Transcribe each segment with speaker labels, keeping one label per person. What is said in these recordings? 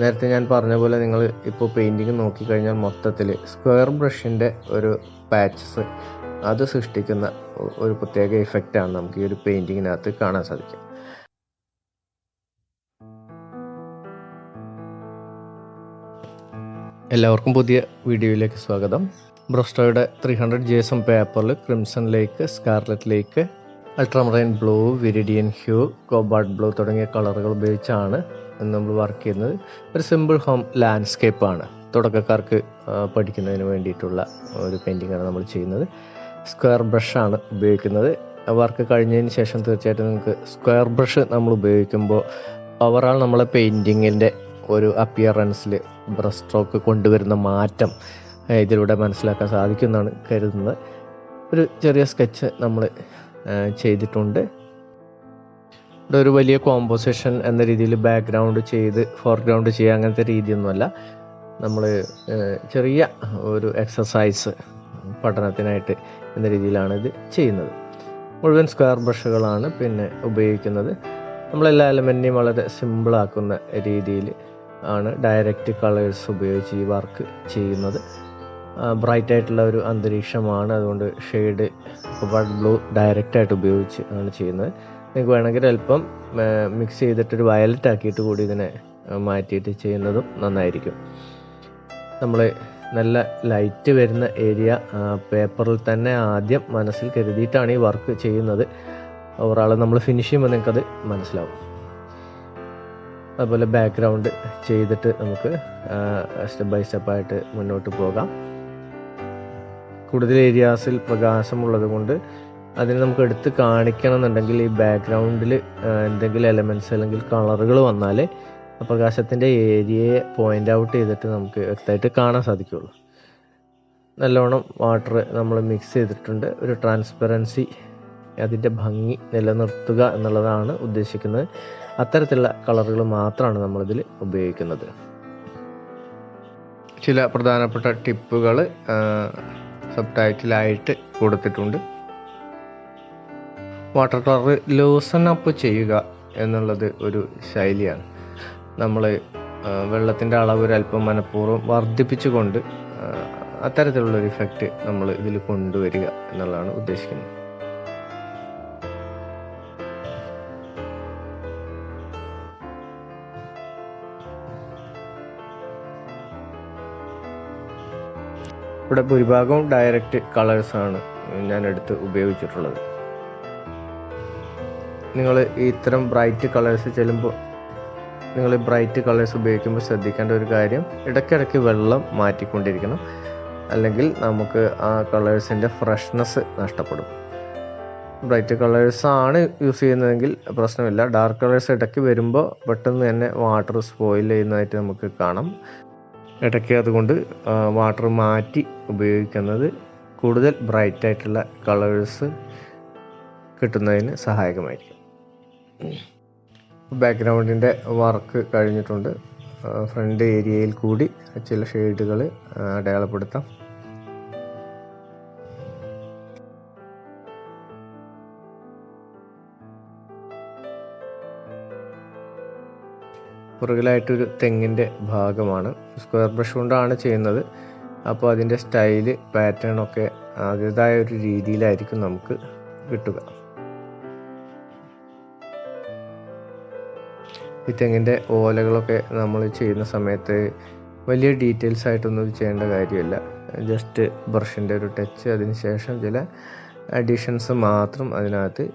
Speaker 1: നേരത്തെ ഞാൻ പറഞ്ഞ പോലെ നിങ്ങൾ ഇപ്പോൾ പെയിൻറ്റിങ് നോക്കിക്കഴിഞ്ഞാൽ മൊത്തത്തിൽ സ്ക്വയർ ബ്രഷിൻ്റെ ഒരു പാച്ചസ് അത് സൃഷ്ടിക്കുന്ന ഒരു പ്രത്യേക ഇഫക്റ്റാണ് നമുക്ക് ഈ ഒരു പെയിൻറ്റിങ്ങിനകത്ത് കാണാൻ സാധിക്കുക. എല്ലാവർക്കും പുതിയ വീഡിയോയിലേക്ക് സ്വാഗതം. ബ്രസ്റ്റോയുടെ 300 GSM പേപ്പറിൽ crimson lake, scarlet lake, ultramarine blue, viridian hue, cobalt blue തുടങ്ങിയ കളറുകൾ ഉപയോഗിച്ചാണ് നമ്മൾ വർക്ക് ചെയ്യുന്നത്. ഒരു സിമ്പിൾ ഹോം ലാൻഡ്സ്കേപ്പാണ്. തുടക്കക്കാർക്ക് പഠിക്കുന്നതിന് വേണ്ടിയിട്ടുള്ള ഒരു പെയിൻറ്റിങ്ങാണ് നമ്മൾ ചെയ്യുന്നത്. സ്ക്വയർ ബ്രഷാണ് ഉപയോഗിക്കുന്നത്. വർക്ക് കഴിഞ്ഞതിന് ശേഷം തീർച്ചയായിട്ടും നിങ്ങൾക്ക് സ്ക്വയർ ബ്രഷ് നമ്മൾ ഉപയോഗിക്കുമ്പോൾ ഓവറാൾ നമ്മളെ പെയിൻറ്റിങ്ങിൻ്റെ ഒരു അപ്പിയറൻസിൽ ബ്രഷ് സ്ട്രോക്ക് കൊണ്ടുവരുന്ന മാറ്റം ഇതിലൂടെ മനസ്സിലാക്കാൻ സാധിക്കുമെന്നാണ് കരുതുന്നത്. ഒരു ചെറിയ സ്കെച്ച് നമ്മൾ ചെയ്തിട്ടുണ്ട്. ഇവിടെ ഒരു വലിയ കോമ്പോസിഷൻ എന്ന രീതിയിൽ ബാക്ക്ഗ്രൗണ്ട് ചെയ്ത് ഫോർഗ്രൗണ്ട് ചെയ്യുക അങ്ങനത്തെ രീതിയൊന്നുമല്ല. നമ്മൾ ചെറിയ ഒരു എക്സസൈസ് പഠനത്തിനായിട്ട് എന്ന രീതിയിലാണ് ഇത് ചെയ്യുന്നത്. മുഴുവൻ സ്ക്വയർ ബ്രഷുകളാണ് പിന്നെ ഉപയോഗിക്കുന്നത്. നമ്മളെല്ലാ എലമെൻറ്റിനെയും വളരെ സിമ്പിളാക്കുന്ന രീതിയിൽ ആണ് ഡയറക്റ്റ് കളേഴ്സ് ഉപയോഗിച്ച് ഈ വർക്ക് ചെയ്യുന്നത്. ബ്രൈറ്റ് ആയിട്ടുള്ള ഒരു അന്തരീക്ഷമാണ്, അതുകൊണ്ട് ഷെയ്ഡ് കോബാൾട്ട് ബ്ലൂ ഡയറക്റ്റായിട്ട് ഉപയോഗിച്ച് ആണ് ചെയ്യുന്നത്. നിങ്ങൾക്ക് വേണമെങ്കിൽ അല്പം മിക്സ് ചെയ്തിട്ടൊരു വയലറ്റ് ആക്കിയിട്ട് കൂടി ഇതിനെ മാറ്റിയിട്ട് ചെയ്യുന്നതും നന്നായിരിക്കും. നമ്മൾ നല്ല ലൈറ്റ് വരുന്ന ഏരിയ പേപ്പറിൽ തന്നെ ആദ്യം മനസ്സിൽ കരുതിയിട്ടാണ് ഈ വർക്ക് ചെയ്യുന്നത്. ഓവറാൾ നമ്മൾ ഫിനിഷ് ചെയ്യുമ്പോൾ നിങ്ങൾക്കത് മനസ്സിലാവും. അതുപോലെ ബാക്ക്ഗ്രൗണ്ട് ചെയ്തിട്ട് നമുക്ക് സ്റ്റെപ്പ് ബൈ സ്റ്റെപ്പായിട്ട് മുന്നോട്ട് പോകാം. കൂടുതൽ ഏരിയാസിൽ പ്രകാശമുള്ളത് കൊണ്ട് അതിന് നമുക്ക് എടുത്ത് കാണിക്കണം എന്നുണ്ടെങ്കിൽ ഈ ബാക്ക്ഗ്രൗണ്ടിൽ എന്തെങ്കിലും എലമെൻറ്റ്സ് അല്ലെങ്കിൽ കളറുകൾ വന്നാൽ ആ പ്രകാശത്തിൻ്റെ ഏരിയയെ പോയിൻ്റ് ഔട്ട് ചെയ്തിട്ട് നമുക്ക് വ്യക്തമായിട്ട് കാണാൻ സാധിക്കുകയുള്ളൂ. നല്ലോണം വാട്ടർ നമ്മൾ മിക്സ് ചെയ്തിട്ടുണ്ട്. ഒരു ട്രാൻസ്പെറൻസി, അതിൻ്റെ ഭംഗി നിലനിർത്തുക എന്നുള്ളതാണ് ഉദ്ദേശിക്കുന്നത്. അത്തരത്തിലുള്ള കളറുകൾ മാത്രമാണ് നമ്മളിതിൽ ഉപയോഗിക്കുന്നത്. ചില പ്രധാനപ്പെട്ട ടിപ്പുകൾ സബ് ടൈറ്റിലായിട്ട് കൊടുത്തിട്ടുണ്ട്. വാട്ടർ കളർ ലൂസൺ അപ്പ് ചെയ്യുക എന്നുള്ളത് ഒരു ശൈലിയാണ്. നമ്മൾ വെള്ളത്തിൻ്റെ അളവ് ഒരല്പം മനഃപൂർവ്വം വർദ്ധിപ്പിച്ചുകൊണ്ട് അത്തരത്തിലുള്ളൊരു ഇഫക്റ്റ് നമ്മൾ ഇതിൽ കൊണ്ടുവരിക എന്നുള്ളതാണ് ഉദ്ദേശിക്കുന്നത്. ഇവിടെ ഭൂരിഭാഗവും ഡയറക്റ്റ് കളേഴ്സാണ് ഞാൻ എടുത്ത് ഉപയോഗിച്ചിട്ടുള്ളത്. നിങ്ങൾ ഇത്തരം ബ്രൈറ്റ് കളേഴ്സ് നിങ്ങൾ ബ്രൈറ്റ് കളേഴ്സ് ഉപയോഗിക്കുമ്പോൾ ശ്രദ്ധിക്കേണ്ട ഒരു കാര്യം, ഇടയ്ക്കിടയ്ക്ക് വെള്ളം മാറ്റിക്കൊണ്ടിരിക്കണം. അല്ലെങ്കിൽ നമുക്ക് ആ കളേഴ്സിൻ്റെ ഫ്രഷ്നെസ് നഷ്ടപ്പെടും. ബ്രൈറ്റ് കളേഴ്സാണ് യൂസ് ചെയ്യുന്നതെങ്കിൽ പ്രശ്നമില്ല. ഡാർക്ക് കളേഴ്സ് ഇടയ്ക്ക് വരുമ്പോൾ പെട്ടെന്ന് തന്നെ വാട്ടർ സ്പോയിൽ ചെയ്യുന്നതായിട്ട് നമുക്ക് കാണാം. ഇടയ്ക്ക് അതുകൊണ്ട് വാട്ടർ മാറ്റി ഉപയോഗിക്കുന്നത് കൂടുതൽ ബ്രൈറ്റ് ആയിട്ടുള്ള കളേഴ്സ് കിട്ടുന്നതിന് സഹായകമായിരിക്കും. ബാക്ക്ഗ്രൗണ്ടിൻ്റെ വർക്ക് കഴിഞ്ഞിട്ടുണ്ട്. ഫ്രണ്ട് ഏരിയയിൽ കൂടി ചില ഷെയ്ഡുകൾ അടയാളപ്പെടുത്താം. പുറകിലായിട്ടൊരു തെങ്ങിൻ്റെ ഭാഗമാണ്. സ്ക്വയർ ബ്രഷ് കൊണ്ടാണ് ചെയ്യുന്നത്. അപ്പോൾ അതിൻ്റെ സ്റ്റൈല് പാറ്റേൺ ഒക്കെ അതിൻ്റെതായ ഒരു രീതിയിലായിരിക്കും നമുക്ക് കിട്ടുക. ഈ തെങ്ങിൻ്റെ ഓലകളൊക്കെ നമ്മൾ ചെയ്യുന്ന സമയത്ത് വലിയ ഡീറ്റെയിൽസ് ആയിട്ടൊന്നും ചെയ്യേണ്ട കാര്യമില്ല. ജസ്റ്റ് ബ്രഷിൻ്റെ ഒരു ടച്ച്, അതിന് ശേഷം ചില അഡീഷൻസ് മാത്രം അതിനകത്ത്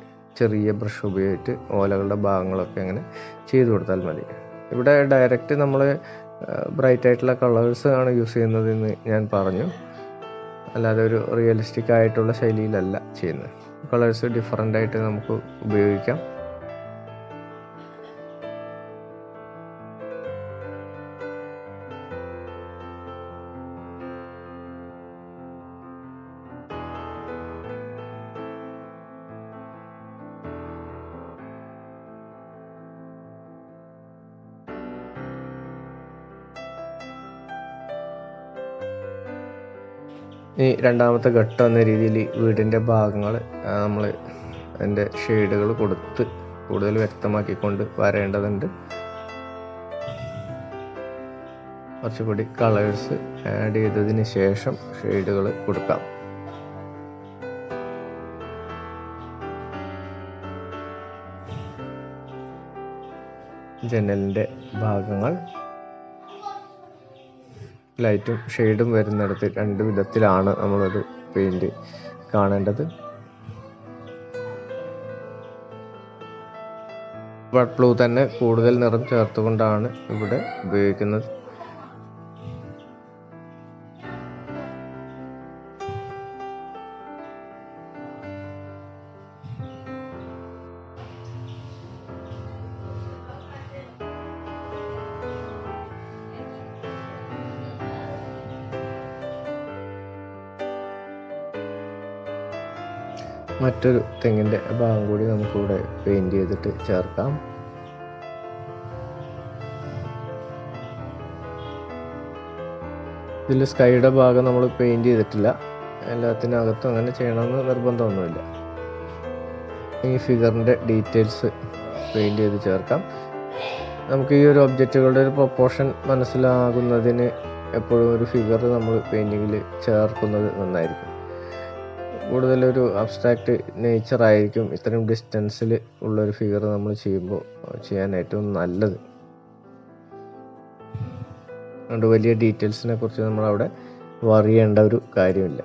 Speaker 1: ചെറിയ ബ്രഷ് ഉപയോഗിച്ച് ഓലകളുടെ ഭാഗങ്ങളൊക്കെ അങ്ങനെ ചെയ്തു കൊടുത്താൽ മതി. ഇവിടെ ഡയറക്റ്റ് നമ്മൾ ബ്രൈറ്റ് ആയിട്ടുള്ള കളേഴ്സ് ആണ് യൂസ് ചെയ്യുന്നതെന്ന് ഞാൻ പറഞ്ഞു. അല്ലാതെ ഒരു റിയലിസ്റ്റിക് ആയിട്ടുള്ള ശൈലിയിലല്ല ചെയ്യുന്നത്. കളേഴ്സ് ഡിഫറൻ്റ് ആയിട്ട് നമുക്ക് ഉപയോഗിക്കാം. ഈ രണ്ടാമത്തെ ഘട്ടം എന്ന രീതിയിൽ വീടിൻ്റെ ഭാഗങ്ങൾ നമ്മൾ അതിൻ്റെ ഷെയ്ഡുകൾ കൊടുത്ത് കൂടുതൽ വ്യക്തമാക്കിക്കൊണ്ട് വരേണ്ടതുണ്ട്. കുറച്ചുകൂടി കളേഴ്സ് ആഡ് ചെയ്തതിന് ശേഷം ഷെയ്ഡുകൾ കൊടുക്കാം. ജനലിൻ്റെ ഭാഗങ്ങൾ ലൈറ്റും ഷെയ്ഡും വരുന്നിടത്ത് 2 വിധത്തിലാണ് നമ്മളൊരു പെയിൻറ് കാണേണ്ടത്. കോബാൾട്ട് ബ്ലൂ തന്നെ കൂടുതൽ നിറം ചേർത്തുകൊണ്ടാണ് ഇവിടെ ഉപയോഗിക്കുന്നത്. മറ്റൊരു തെങ്ങിൻ്റെ ഭാഗം കൂടി നമുക്കിവിടെ പെയിൻറ് ചെയ്തിട്ട് ചേർക്കാം. ഇതിൽ സ്കൈയുടെ ഭാഗം നമ്മൾ പെയിൻറ് ചെയ്തിട്ടില്ല. എല്ലാത്തിനകത്തും അങ്ങനെ ചെയ്യണമെന്ന് നിർബന്ധമൊന്നുമില്ല. ഈ ഫിഗറിൻ്റെ ഡീറ്റെയിൽസ് പെയിൻറ് ചെയ്ത് ചേർക്കാം. നമുക്ക് ഈ ഒരു ഒബ്ജക്റ്റുകളുടെ ഒരു പ്രൊപ്പോർഷൻ മനസ്സിലാകുന്നതിന് എപ്പോഴും ഒരു ഫിഗർ നമ്മൾ പെയിൻറ്റിങ്ങിൽ ചേർക്കുന്നത് നന്നായിരിക്കും. കൂടുതലൊരു അബ്സ്ട്രാക്റ്റ് നേച്ചർ ആയിരിക്കും ഇത്രയും ഡിസ്റ്റൻസിൽ ഉള്ളൊരു ഫിഗർ നമ്മൾ ചെയ്യാൻ ഏറ്റവും നല്ലത്. അതുകൊണ്ട് വലിയ ഡീറ്റെയിൽസിനെ കുറിച്ച് നമ്മളവിടെ വറി ചെയ്യേണ്ട ഒരു കാര്യമില്ല.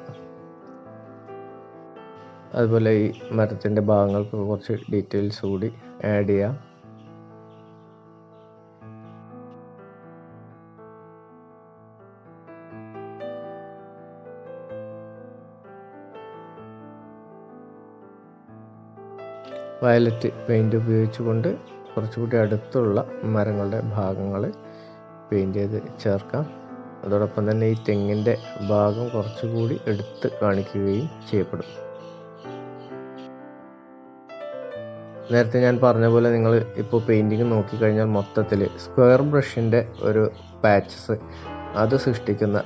Speaker 1: അതുപോലെ ഈ മരത്തിൻ്റെ ഭാഗങ്ങൾക്ക് കുറച്ച് ഡീറ്റെയിൽസ് കൂടി ആഡ് ചെയ്യാം. വയലറ്റ് പെയിൻറ് ഉപയോഗിച്ചുകൊണ്ട് കുറച്ചുകൂടി അടുത്തുള്ള മരങ്ങളുടെ ഭാഗങ്ങൾ പെയിൻറ് ചെയ്ത് ചേർക്കാം. അതോടൊപ്പം തന്നെ ഈ തെങ്ങിൻ്റെ ഭാഗം കുറച്ചുകൂടി എടുത്ത് കാണിക്കുകയും ചെയ്യപ്പെടും. നേരത്തെ ഞാൻ പറഞ്ഞ പോലെ നിങ്ങൾ ഇപ്പോൾ പെയിൻറ്റിങ് നോക്കിക്കഴിഞ്ഞാൽ മൊത്തത്തിൽ സ്ക്വയർ ബ്രഷിൻ്റെ ഒരു പാച്ചസ് അത് സൃഷ്ടിക്കുന്ന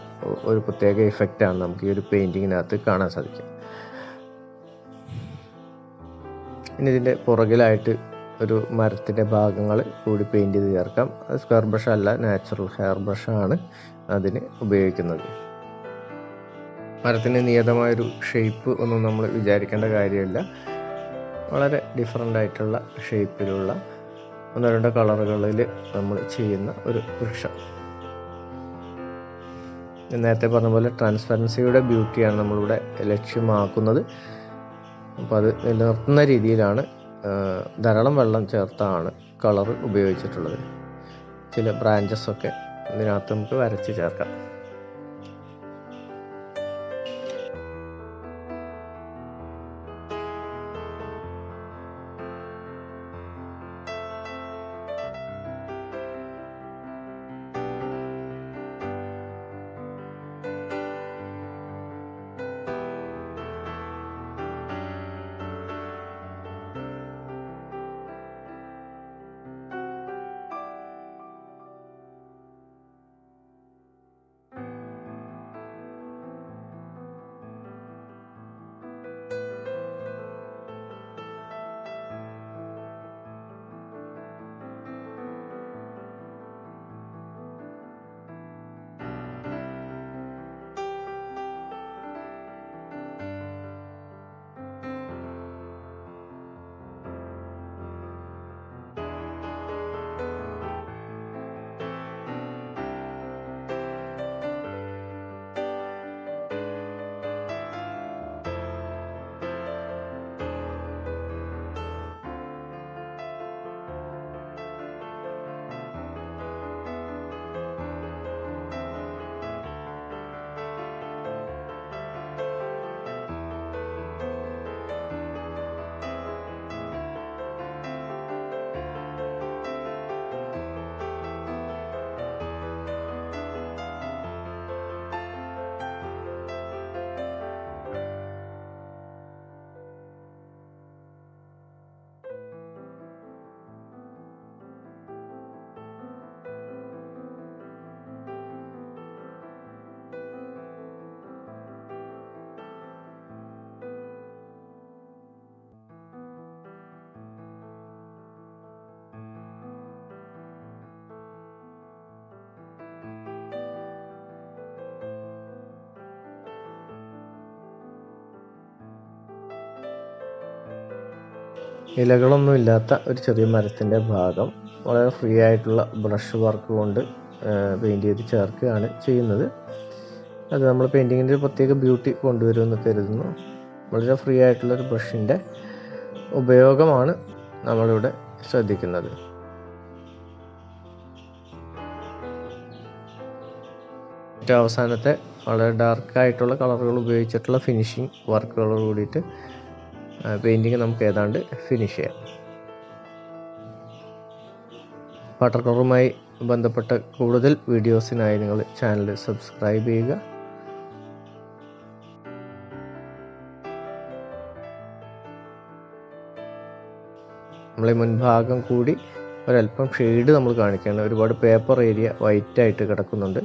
Speaker 1: ഒരു പ്രത്യേക ഇഫക്റ്റാണ് നമുക്ക് ഈ ഒരു പെയിൻറ്റിങ്ങിനകത്ത് കാണാൻ സാധിക്കുക. ഇനി ഇതിൻ്റെ പുറകിലായിട്ട് ഒരു മരത്തിൻ്റെ ഭാഗങ്ങൾ കൂടി പെയിൻറ് ചെയ്ത് ചേർക്കാം. അത് സ്ക്വയർ ബ്രഷ് അല്ല, നാച്ചുറൽ ഹെയർ ബ്രഷാണ് അതിന് ഉപയോഗിക്കുന്നത്. മരത്തിന് നിയതമായൊരു ഷേപ്പ് ഒന്നും നമ്മൾ വിചാരിക്കേണ്ട കാര്യമില്ല. വളരെ ഡിഫറെൻ്റ് ആയിട്ടുള്ള ഷേപ്പിലുള്ള 1-2 കളറുകളിൽ നമ്മൾ ചെയ്യുന്ന ഒരു വൃക്ഷം. നേരത്തെ പറഞ്ഞ പോലെ ട്രാൻസ്പെറൻസിയുടെ ബ്യൂട്ടിയാണ് നമ്മളിവിടെ ലക്ഷ്യമാക്കുന്നത്. അപ്പോൾ അത് നിലനിർത്തുന്ന രീതിയിലാണ് ധാരാളം വെള്ളം ചേർത്താണ് കളർ ഉപയോഗിച്ചിട്ടുള്ളത്. ചില ബ്രാഞ്ചസൊക്കെ ഇതിനകത്ത് നമുക്ക് വരച്ച് ചേർക്കാം. ഇലകളൊന്നും ഇല്ലാത്ത ഒരു ചെറിയ മരത്തിൻ്റെ ഭാഗം വളരെ ഫ്രീ ആയിട്ടുള്ള ബ്രഷ് വർക്ക് കൊണ്ട് പെയിൻറ് ചെയ്ത് ചേർക്കുകയാണ് ചെയ്യുന്നത്. അത് നമ്മൾ പെയിൻറ്റിങ്ങിൻ്റെ ഒരു പ്രത്യേക ബ്യൂട്ടി കൊണ്ടുവരുമെന്ന് കരുതുന്നു. വളരെ ഫ്രീ ആയിട്ടുള്ളൊരു ബ്രഷിൻ്റെ ഉപയോഗമാണ് നമ്മളിവിടെ ശ്രദ്ധിക്കുന്നത്. ഏറ്റവും അവസാനത്തെ വളരെ ഡാർക്കായിട്ടുള്ള കളറുകൾ ഉപയോഗിച്ചിട്ടുള്ള ഫിനിഷിങ് വർക്കുകളോട് കൂടിയിട്ട് പെയിൻറ്റിങ് നമുക്ക് ഏതാണ്ട് ഫിനിഷ് ചെയ്യാം. വാട്ടർ കളറുമായി ബന്ധപ്പെട്ട കൂടുതൽ വീഡിയോസിനായി നിങ്ങൾ ചാനൽ സബ്സ്ക്രൈബ് ചെയ്യുക. നമ്മളെ മുൻഭാഗം കൂടി ഒരല്പം ഷെയ്ഡ് നമ്മൾ കാണിക്കുകയാണ്. ഒരുപാട് പേപ്പർ ഏരിയ വൈറ്റായിട്ട് കിടക്കുന്നുണ്ട്,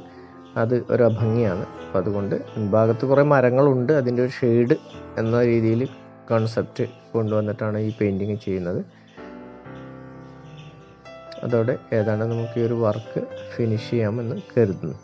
Speaker 1: അത് ഒരു അഭംഗിയാണ്. അപ്പോൾ അതുകൊണ്ട് മുൻഭാഗത്ത് കുറേ മരങ്ങളുണ്ട്, അതിൻ്റെ ഒരു ഷെയ്ഡ് എന്ന രീതിയിൽ കൺസെപ്റ്റ് കൊണ്ടുവന്നിട്ടാണ് ഈ പെയിൻറ്റിങ് ചെയ്യുന്നത്. അതോടെ ഏതാണ്ട് നമുക്ക് ഈ ഒരു വർക്ക് ഫിനിഷ് ചെയ്യാമെന്ന് കരുതുന്നു.